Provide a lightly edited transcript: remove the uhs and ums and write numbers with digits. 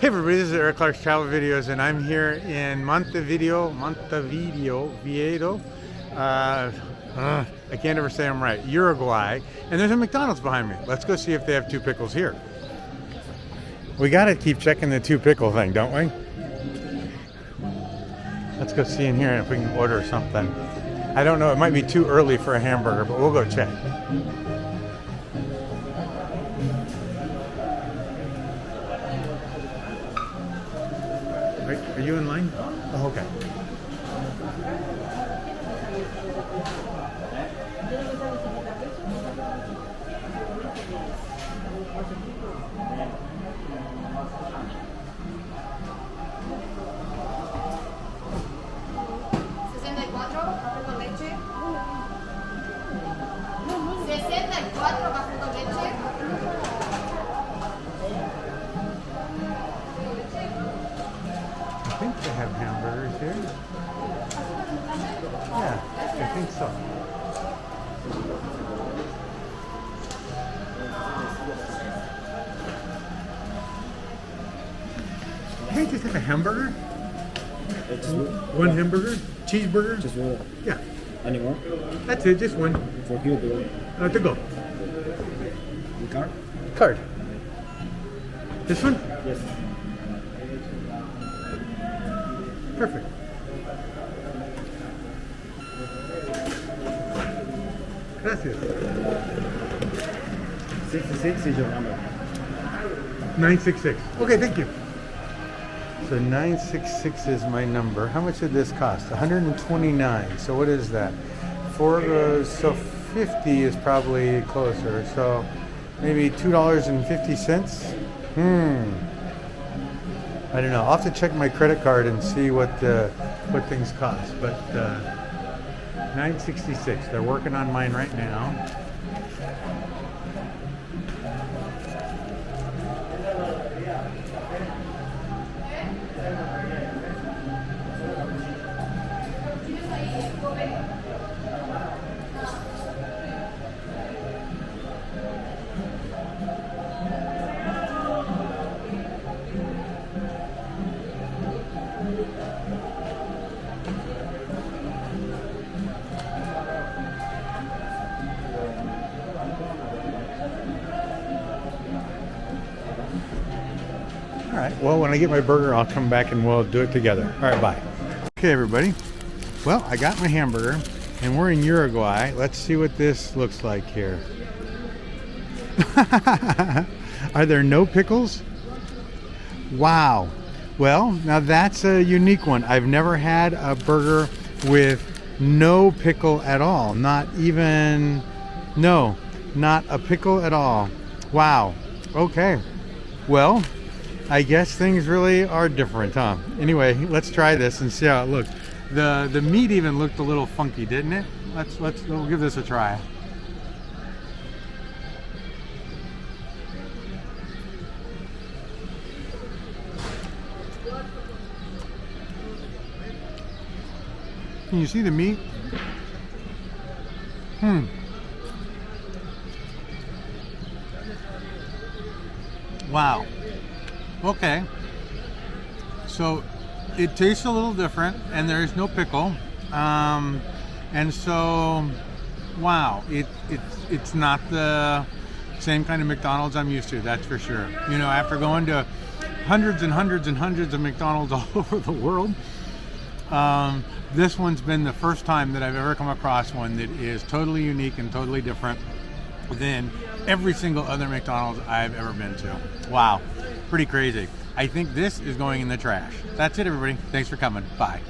Hey everybody, this is Eric Clark's Travel Videos, and I'm here in Montevideo, Viedo. I can't ever say them right. Uruguay, and there's a McDonald's behind me. Let's go see if they have two pickles here. We gotta keep checking the two pickle thing, don't we? Let's go see in here if we can order something. I don't know, it might be too early for a hamburger, but we'll go check. Are you in line? Oh, okay. I think they have hamburgers here. Yeah, I think so. Can I just have a hamburger? One hamburger? Cheeseburger? Just one. Yeah. Any more? That's it, just one. For here, To go. the card? Card. This one? Yes. Perfect. Gracias. 66 is your number. 966. Okay, thank you. So 966 is my number. How much did this cost? 129. So what is that? So 50 is probably closer. So maybe $2.50. I don't know. I'll have to check my credit card and see what things cost. But 966. They're working on mine right now. All right, well, when I get my burger, I'll come back and we'll do it together. All right, bye. Okay, everybody. Well, I got my hamburger, and we're in Uruguay. Let's see what this looks like here. Are there no pickles? Wow. Well, now that's a unique one. I've never had a burger with no pickle at all. Not even, no, not a pickle at all. Wow. Okay. Well, I guess things really are different, huh? Anyway, let's try this and see how it looks. The meat even looked a little funky, didn't it? We'll give this a try. Can you see the meat? Wow. Okay, so it tastes a little different, and there is no pickle, and so wow, it's not the same kind of McDonald's I'm used to, that's for sure. You know, after going to hundreds and hundreds and hundreds of McDonald's all over the world, this one's been the first time that I've ever come across one that is totally unique and totally different than every single other McDonald's I've ever been to. Wow, pretty crazy. I think this is going in the trash. That's it, everybody. Thanks for coming. Bye.